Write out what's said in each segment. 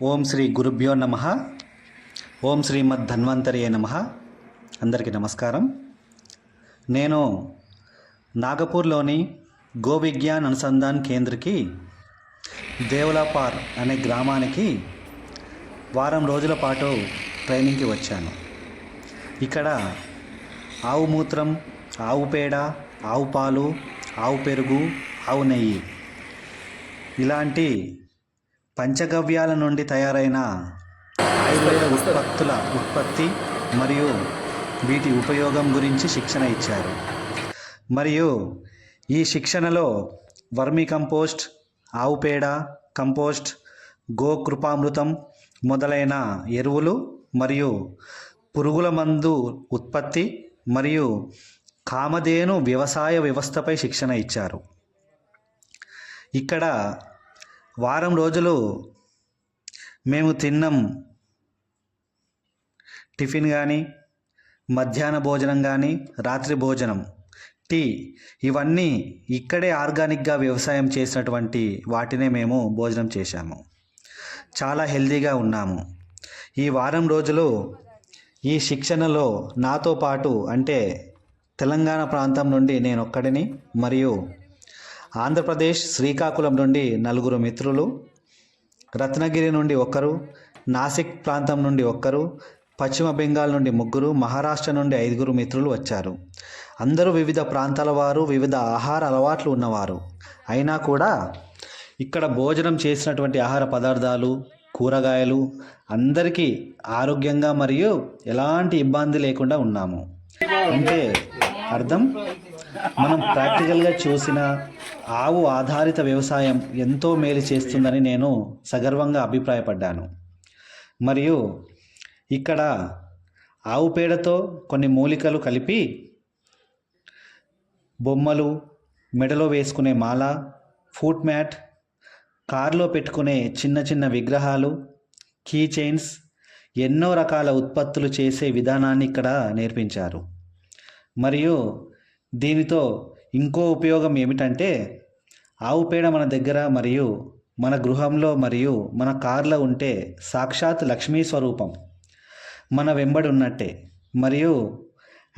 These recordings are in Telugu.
ఓం శ్రీ గురుభ్యో నమ. ఓం శ్రీమద్ ధన్వంతరియే నమ. అందరికీ నమస్కారం. నేను నాగపూర్లోని గో విజ్ఞాన్ అనుసంధాన్ కేంద్రకి దేవలాపార్ అనే గ్రామానికి వారం రోజుల పాటు ట్రైనింగ్కి వచ్చాను. ఇక్కడ ఆవు మూత్రం, ఆవు పేడ, ఆవు పాలు, ఆవు పెరుగు, ఆవు నెయ్యి ఇలాంటి పంచగవ్యాల నుండి తయారైన ఆయుర్వేద ఉత్పత్తుల ఉత్పత్తి మరియు వీటి ఉపయోగం గురించి శిక్షణ ఇచ్చారు. మరియు ఈ శిక్షణలో వర్మీ కంపోస్ట్, ఆవు పేడ కంపోస్ట్, గోకృపామృతం మొదలైన ఎరువులు మరియు పురుగుల మందు ఉత్పత్తి మరియు కామధేను వ్యవసాయ వ్యవస్థపై శిక్షణ ఇచ్చారు. ఇక్కడ వారం రోజులు మేము తిన్నాం. టిఫిన్ కానీ, మధ్యాహ్న భోజనం కానీ, రాత్రి భోజనం, టీ ఇవన్నీ ఇక్కడే ఆర్గానిక్గా వ్యవసాయం చేసినటువంటి వాటినే మేము భోజనం చేశాము. చాలా హెల్తీగా ఉన్నాము. ఈ వారం రోజులు ఈ శిక్షణలో నాతో పాటు అంటే తెలంగాణ ప్రాంతం నుండి నేను ఒక్కడిని మరియు ఆంధ్రప్రదేశ్ శ్రీకాకుళం నుండి 4 మిత్రులు, రత్నగిరి నుండి 1, నాసిక్ ప్రాంతం నుండి 1, పశ్చిమ బెంగాల్ నుండి 3, మహారాష్ట్ర నుండి 5 మిత్రులు వచ్చారు. అందరూ వివిధ ప్రాంతాల వారు, వివిధ ఆహార అలవాట్లు ఉన్నవారు. అయినా కూడా ఇక్కడ భోజనం చేసినటువంటి ఆహార పదార్థాలు, కూరగాయలు అందరికీ ఆరోగ్యంగా మరియు ఎలాంటి ఇబ్బంది లేకుండా ఉన్నాము. అంటే అర్థం, మనం ప్రాక్టికల్గా చూసిన ఆవు ఆధారిత వ్యవసాయం ఎంతో మేలు చేస్తుందని నేను సగర్వంగా అభిప్రాయపడ్డాను. మరియు ఇక్కడ ఆవు పేడతో కొన్ని మూలికలు కలిపి బొమ్మలు, మెడలో వేసుకునే మాల, ఫుట్ మ్యాట్, కారులో పెట్టుకునే చిన్న చిన్న విగ్రహాలు, కీ చైన్స్, ఎన్నో రకాల ఉత్పత్తులు చేసే విధానాన్ని ఇక్కడ నేర్పించారు. మరియు దీనితో ఇంకో ఉపయోగం ఏమిటంటే ఆవు పేడ మన దగ్గర మరియు మన గృహంలో మరియు మన కార్లో ఉంటే సాక్షాత్ లక్ష్మీ స్వరూపం మన వెంబడి ఉన్నట్టే. మరియు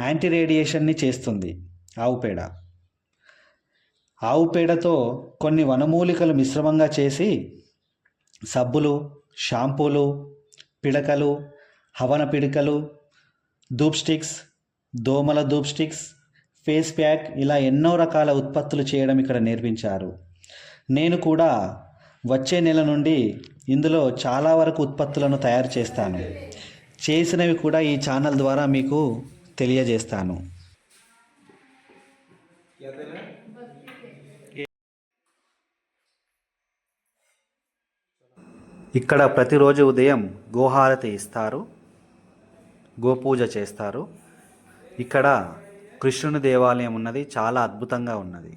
యాంటీ రేడియేషన్ని చేస్తుంది ఆవు పేడ. ఆవు పేడతో కొన్ని వనమూలికలు మిశ్రమంగా చేసి సబ్బులు, షాంపూలు, పిడకలు, హవన పిడకలు, ధూప్ స్టిక్స్, దోమల ధూప్ స్టిక్స్, ఫేస్ ప్యాక్ ఇలా ఎన్నో రకాల ఉత్పత్తులు చేయడం ఇక్కడ నేర్పించారు. నేను కూడా వచ్చే నెల నుండి ఇందులో చాలా వరకు ఉత్పత్తులను తయారు చేస్తాను. చేసినవి కూడా ఈ ఛానల్ ద్వారా మీకు తెలియజేస్తాను. ఇక్కడ ప్రతిరోజు ఉదయం గోహారతి ఇస్తారు, గోపూజ చేస్తారు. ఇక్కడ కృష్ణుని దేవాలయం ఉన్నది, చాలా అద్భుతంగా ఉన్నది.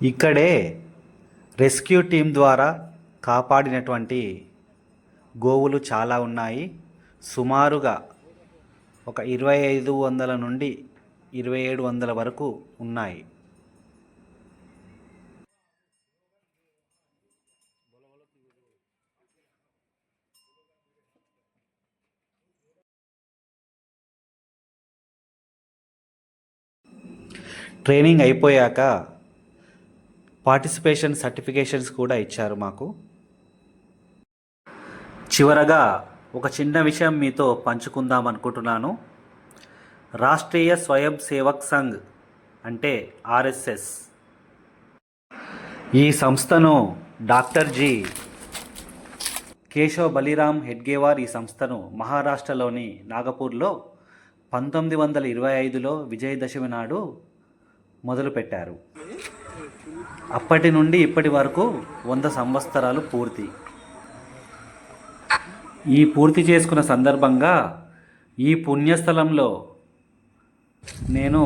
ఇక్కడే రెస్క్యూ టీం ద్వారా కాపాడినటువంటి గోవులు చాలా ఉన్నాయి. సుమారుగా ఒక 2500 నుండి 2700 వరకు ఉన్నాయి. ట్రైనింగ్ అయిపోయాక పార్టిసిపేషన్ సర్టిఫికేషన్స్ కూడా ఇచ్చారు మాకు. చివరగా ఒక చిన్న విషయం మీతో పంచుకుందాం అనుకుంటున్నాను. రాష్ట్రీయ స్వయం సేవక్ సంఘ్ అంటే ఆర్ఎస్ఎస్ ఈ సంస్థను డాక్టర్ జీ కేశవ్ బలిరామ్ హెడ్గేవార్ ఈ సంస్థను మహారాష్ట్రలోని నాగపూర్లో 1925లో విజయదశమి నాడు మొదలుపెట్టారు. అప్పటి నుండి ఇప్పటి వరకు 100 సంవత్సరాలు పూర్తి. ఈ పూర్తి చేసుకున్న సందర్భంగా ఈ పుణ్యస్థలంలో నేను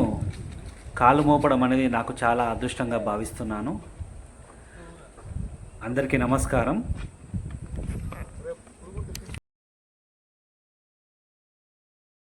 కాలు మోపడం అనేది నాకు చాలా అదృష్టంగా భావిస్తున్నాను. అందరికీ నమస్కారం.